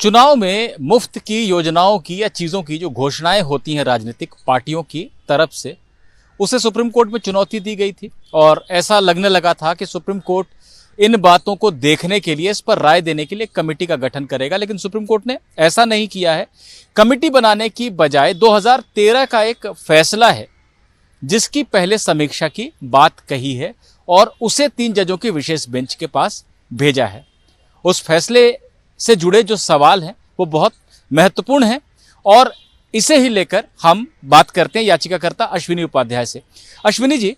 चुनाव में मुफ्त की योजनाओं की या चीज़ों की जो घोषणाएं होती हैं राजनीतिक पार्टियों की तरफ से, उसे सुप्रीम कोर्ट में चुनौती दी गई थी और ऐसा लगने लगा था कि सुप्रीम कोर्ट इन बातों को देखने के लिए, इस पर राय देने के लिए कमेटी का गठन करेगा। लेकिन सुप्रीम कोर्ट ने ऐसा नहीं किया है। कमेटी बनाने की बजाय 2013 का एक फैसला है जिसकी पहले समीक्षा की बात कही है और उसे 3 जजों की विशेष बेंच के पास भेजा है। उस फैसले से जुड़े जो सवाल हैं वो बहुत महत्वपूर्ण हैं और इसे ही लेकर हम बात करते हैं याचिकाकर्ता अश्विनी उपाध्याय से। अश्विनी जी,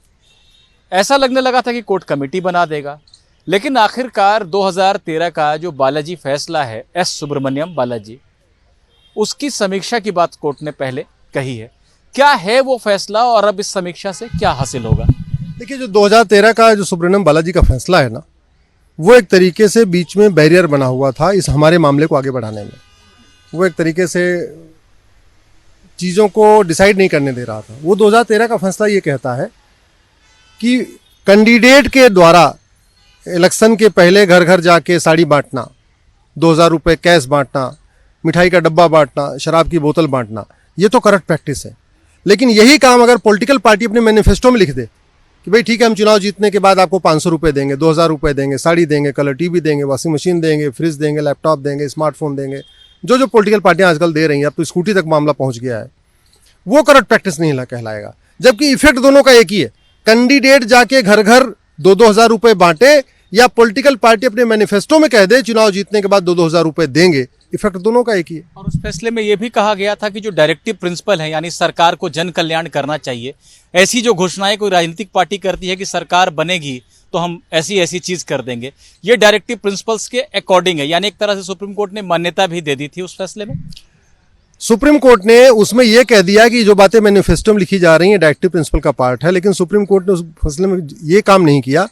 ऐसा लगने लगा था कि कोर्ट कमेटी बना देगा, लेकिन आखिरकार 2013 का जो बालाजी फैसला है, एस सुब्रमण्यम बालाजी, उसकी समीक्षा की बात कोर्ट ने पहले कही है। क्या है वो फैसला और अब इस समीक्षा से क्या हासिल होगा? देखिए, जो 2013 का जो सुब्रमण्यम बालाजी का फैसला है ना, वो एक तरीके से बीच में बैरियर बना हुआ था इस हमारे मामले को आगे बढ़ाने में। वो एक तरीके से चीज़ों को डिसाइड नहीं करने दे रहा था। वो 2013 का फैसला ये कहता है कि कैंडिडेट के द्वारा इलेक्शन के पहले घर घर जाके साड़ी बांटना, 2000 रुपये कैश बांटना, मिठाई का डब्बा बांटना, शराब की बोतल बांटना, ये तो करप्ट प्रैक्टिस है। लेकिन यही काम अगर पॉलिटिकल पार्टी अपने मैनिफेस्टो में लिख दे कि भाई ठीक है, हम चुनाव जीतने के बाद आपको 500 रुपये देंगे, 2000 रुपये देंगे, साड़ी देंगे, कलर टीवी देंगे, वॉशिंग मशीन देंगे, फ्रिज देंगे, लैपटॉप देंगे, स्मार्टफोन देंगे, जो पॉलिटिकल पार्टियां आजकल दे रही हैं, अब तो स्कूटी तक मामला पहुंच गया है, वो करप्ट प्रैक्टिस नहीं कहलाएगा। जबकि इफेक्ट दोनों का एक ही है। कैंडिडेट जाके घर घर 2-2 हज़ार रुपये बांटे या पॉलिटिकल पार्टी अपने मैनिफेस्टो में कह दे चुनाव जीतने के बाद 2-2 हज़ार रुपये देंगे, इफेक्ट दोनों का एक ही है। और उस फैसले में यह भी कहा गया था कि जो डायरेक्टिव प्रिंसिपल है, यानी सरकार को जन कल्याण करना चाहिए, ऐसी जो घोषणाएं कोई राजनीतिक पार्टी करती है कि सरकार बनेगी तो हम ऐसी ऐसी चीज कर देंगे, ये डायरेक्टिव प्रिंसिपल्स के अकॉर्डिंग है। यानी एक तरह से सुप्रीम कोर्ट ने मान्यता भी दे दी थी उस फैसले में। सुप्रीम कोर्ट ने उसमें यह कह दिया कि जो बातें मैनिफेस्टो में लिखी जा रही हैं डायरेक्टिव प्रिंसिपल का पार्ट है, लेकिन सुप्रीम कोर्ट ने उस फैसले में ये काम नहीं किया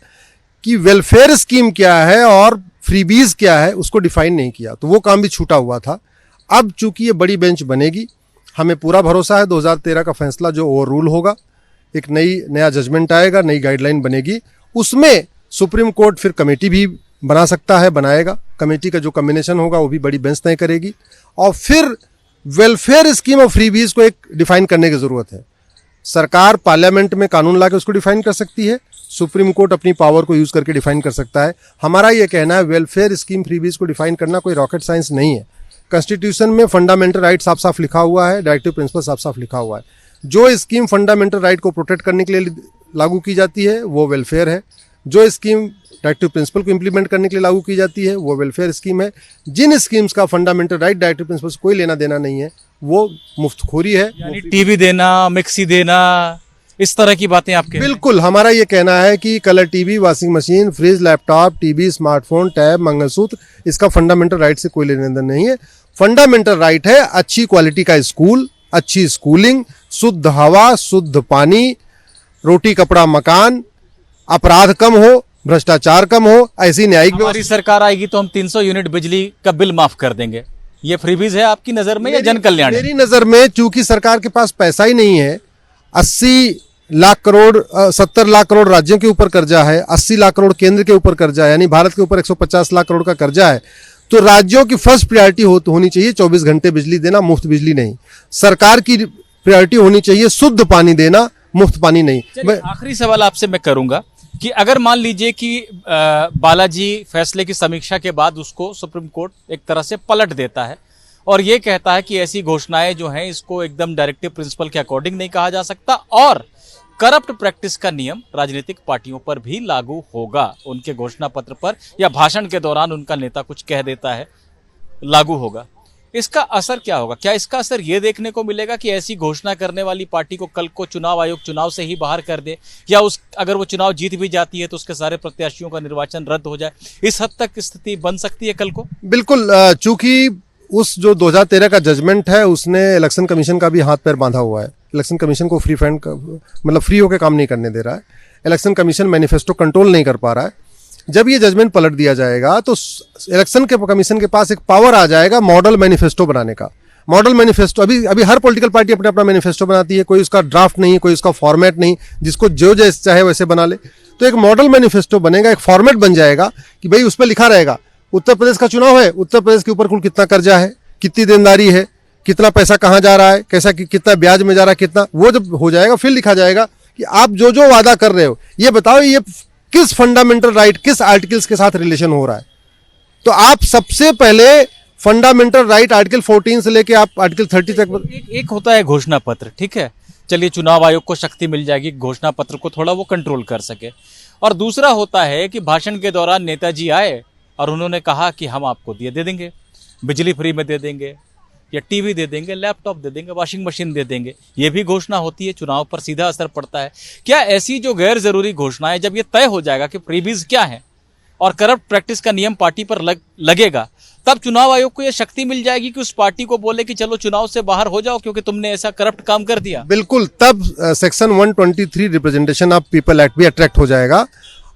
कि वेलफेयर स्कीम क्या है और फ्रीबीज क्या है, उसको डिफाइन नहीं किया। तो वो काम भी छूटा हुआ था। अब चूंकि ये बड़ी बेंच बनेगी, हमें पूरा भरोसा है 2013 का फैसला जो ओवर रूल होगा, एक नया जजमेंट आएगा, नई गाइडलाइन बनेगी, उसमें सुप्रीम कोर्ट फिर कमेटी भी बना सकता है, बनाएगा। कमेटी का जो कॉम्बिनेशन होगा वो भी बड़ी बेंच तय करेगी और फिर वेलफेयर स्कीम और फ्रीबीज को एक डिफाइन करने की जरूरत है। सरकार पार्लियामेंट में कानून लाकर उसको डिफाइन कर सकती है, सुप्रीम कोर्ट अपनी पावर को यूज करके डिफाइन कर सकता है। हमारा यह कहना है वेलफेयर स्कीम फ्रीबीज को डिफाइन करना कोई रॉकेट साइंस नहीं है। कॉन्स्टिट्यूशन में फंडामेंटल राइट साफ साफ लिखा हुआ है, डायरेक्टिव प्रिंसिपल साफ साफ लिखा हुआ है। जो स्कीम फंडामेंटल राइट को प्रोटेक्ट करने के लिए लागू की जाती है वो वेलफेयर है। जो स्कीम डायरेक्टिव प्रिंसिपल को इंप्लीमेंट करने के लिए लागू की जाती है वो वेलफेयर स्कीम है। जिन स्कीम्स का फंडामेंटल राइट डायरेक्टिव प्रिंसिपल से कोई लेना देना नहीं है वो मुफ्तखोरी है। यानी टीवी देना, मिक्सी देना, इस तरह की बातें आपके? बिल्कुल, हमारा ये कहना है कि colour TV, washing machine, fridge, laptop, TV, smartphone, tab, mangalsutra, इसका फंडामेंटल राइट से कोई लेना देना नहीं है। फंडामेंटल राइट है अच्छी क्वालिटी का स्कूल, अच्छी स्कूलिंग, शुद्ध हवा, शुद्ध पानी, रोटी कपड़ा मकान, अपराध कम हो, भ्रष्टाचार कम हो, ऐसी न्यायिक हमारी सरकार आएगी तो हम 300 यूनिट बिजली का बिल माफ कर देंगे। ये फ्रीबीज है आपकी नजर में या जन कल्याण? मेरी नजर में चूंकि सरकार के पास पैसा ही नहीं है, 80 लाख करोड़ 70 लाख करोड़ राज्यों के ऊपर कर्जा है, 80 लाख करोड़ केंद्र के ऊपर कर्जा है, यानी भारत के ऊपर 150 लाख करोड़ का कर्जा है। तो राज्यों की फर्स्ट प्रायोरिटी होनी चाहिए 24 घंटे बिजली देना, मुफ्त बिजली नहीं। सरकार की प्रायोरिटी होनी चाहिए शुद्ध पानी देना, मुफ्त पानी नहीं। आखिरी सवाल आपसे मैं करूंगा कि अगर मान लीजिए कि बालाजी फैसले की समीक्षा के बाद उसको सुप्रीम कोर्ट एक तरह से पलट देता है और ये कहता है कि ऐसी घोषणाएं जो हैं इसको एकदम डायरेक्टिव प्रिंसिपल के अकॉर्डिंग नहीं कहा जा सकता और करप्ट प्रैक्टिस का नियम राजनीतिक पार्टियों पर भी लागू होगा, उनके घोषणा पत्र पर या भाषण के दौरान उनका नेता कुछ कह देता है लागू होगा, इसका असर क्या होगा? क्या इसका असर ये देखने को मिलेगा कि ऐसी घोषणा करने वाली पार्टी को कल को चुनाव आयोग चुनाव से ही बाहर कर दे, या अगर वो चुनाव जीत भी जाती है तो उसके सारे प्रत्याशियों का निर्वाचन रद्द हो जाए? इस हद तक स्थिति बन सकती है कल को? बिल्कुल, चूंकि उस जो 2013 का जजमेंट है उसने इलेक्शन कमीशन का भी हाथ पैर बांधा हुआ है। इलेक्शन कमीशन को फ्री होकर काम नहीं करने दे रहा है। इलेक्शन कमीशन मैनिफेस्टो कंट्रोल नहीं कर पा रहा है। जब ये जजमेंट पलट दिया जाएगा तो इलेक्शन के कमीशन के पास एक पावर आ जाएगा मॉडल मैनिफेस्टो बनाने का। मॉडल मैनिफेस्टो अभी हर पॉलिटिकल पार्टी अपना अपना मैनिफेस्टो बनाती है, कोई उसका ड्राफ्ट नहीं, कोई उसका फॉर्मेट नहीं, जिसको जो जैसे चाहे वैसे बना ले। तो एक मॉडल मैनिफेस्टो बनेगा, एक फॉर्मेट बन जाएगा कि भाई उस पर लिखा रहेगा उत्तर प्रदेश का चुनाव है, उत्तर प्रदेश के ऊपर कुल कितना कर्जा है, कितनी देनदारी है, कितना पैसा कहाँ जा रहा है, कैसा कितना ब्याज में जा रहा है, कितना, वो जब हो जाएगा फिर लिखा जाएगा कि आप जो जो वादा कर रहे हो ये बताओ ये किस फंडामेंटल राइट, किस आर्टिकल्स के साथ रिलेशन हो रहा है। तो आप सबसे पहले फंडामेंटल राइट आर्टिकल 14 से लेके आप आर्टिकल 30 तक एक होता है घोषणा पत्र, ठीक है, चलिए चुनाव आयोग को शक्ति मिल जाएगी घोषणा पत्र को थोड़ा वो कंट्रोल कर सके, और दूसरा होता है कि भाषण के दौरान नेताजी आए और उन्होंने कहा कि हम आपको दे देंगे, बिजली फ्री में दे देंगे, या टीवी दे देंगे, लैपटॉप दे देंगे, वॉशिंग मशीन दे देंगे। ये भी घोषणा होती है, चुनाव पर सीधा असर पड़ता है। क्या ऐसी जो गैर जरूरी घोषणाएं, जब ये तय हो जाएगा कि प्रीबीज क्या है और करप्ट प्रैक्टिस का नियम पार्टी पर लगेगा, तब चुनाव आयोग को यह शक्ति मिल जाएगी कि उस पार्टी को बोले कि चलो चुनाव से बाहर हो जाओ क्योंकि तुमने ऐसा करप्ट काम कर दिया? बिल्कुल, तब section 123 representation of people act भी अट्रैक्ट हो जाएगा,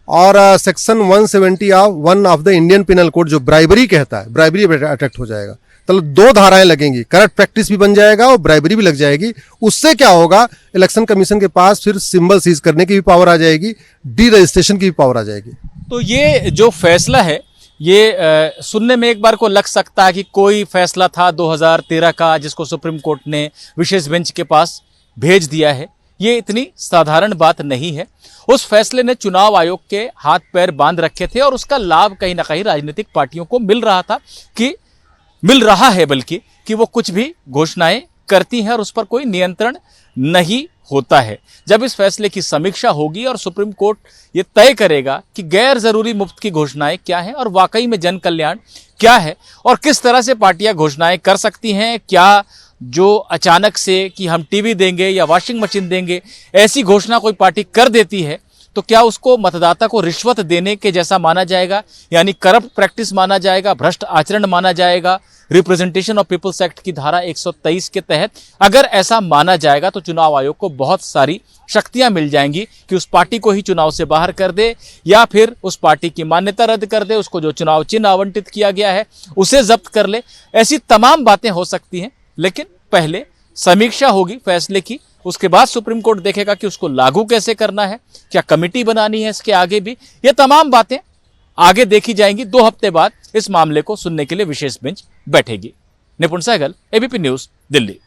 और section 170 of the Indian penal code जो ब्राइबरी कहता है, ब्राइबरी अट्रैक्ट हो जाएगा। तो दो धाराएं लगेंगी, करप्ट प्रैक्टिस भी बन जाएगा और ब्राइबरी भी लग जाएगी। उससे क्या होगा, इलेक्शन कमीशन के पास फिर सिंबल सीज करने की भी पावर आ जाएगी, डी रजिस्ट्रेशन की भी पावर आ जाएगी। तो ये जो फैसला है ये सुनने में एक बार को लग सकता है कि कोई फैसला था 2013 का जिसको सुप्रीम कोर्ट ने विशेष बेंच के पास भेज दिया है। ये इतनी साधारण बात नहीं है। उस फैसले ने चुनाव आयोग के हाथ पैर बांध रखे थे और उसका लाभ कहीं ना कहीं राजनीतिक पार्टियों को मिल रहा है बल्कि कि वो कुछ भी घोषणाएं करती हैं और उस पर कोई नियंत्रण नहीं होता है। जब इस फैसले की समीक्षा होगी और सुप्रीम कोर्ट ये तय करेगा कि गैर जरूरी मुफ्त की घोषणाएं क्या हैं और वाकई में जन कल्याण क्या है और किस तरह से पार्टियां घोषणाएं कर सकती हैं, क्या जो अचानक से कि हम टीवी देंगे या वॉशिंग मशीन देंगे ऐसी घोषणा कोई पार्टी कर देती है तो क्या उसको मतदाता को रिश्वत देने के जैसा माना जाएगा, यानी करप्ट प्रैक्टिस माना जाएगा, भ्रष्ट आचरण माना जाएगा? रिप्रेजेंटेशन ऑफ पीपल्स एक्ट की धारा 123 के तहत अगर ऐसा माना जाएगा तो चुनाव आयोग को बहुत सारी शक्तियां मिल जाएंगी कि उस पार्टी को ही चुनाव से बाहर कर दे या फिर उस पार्टी की मान्यता रद्द कर दे, उसको जो चुनाव चिन्ह आवंटित किया गया है उसे जब्त कर ले। ऐसी तमाम बातें हो सकती हैं, लेकिन पहले समीक्षा होगी फैसले की, उसके बाद सुप्रीम कोर्ट देखेगा कि उसको लागू कैसे करना है, क्या कमेटी बनानी है इसके आगे भी, ये तमाम बातें आगे देखी जाएंगी। 2 हफ्ते बाद इस मामले को सुनने के लिए विशेष बेंच बैठेगी। निपुण सहगल, एबीपी न्यूज, दिल्ली।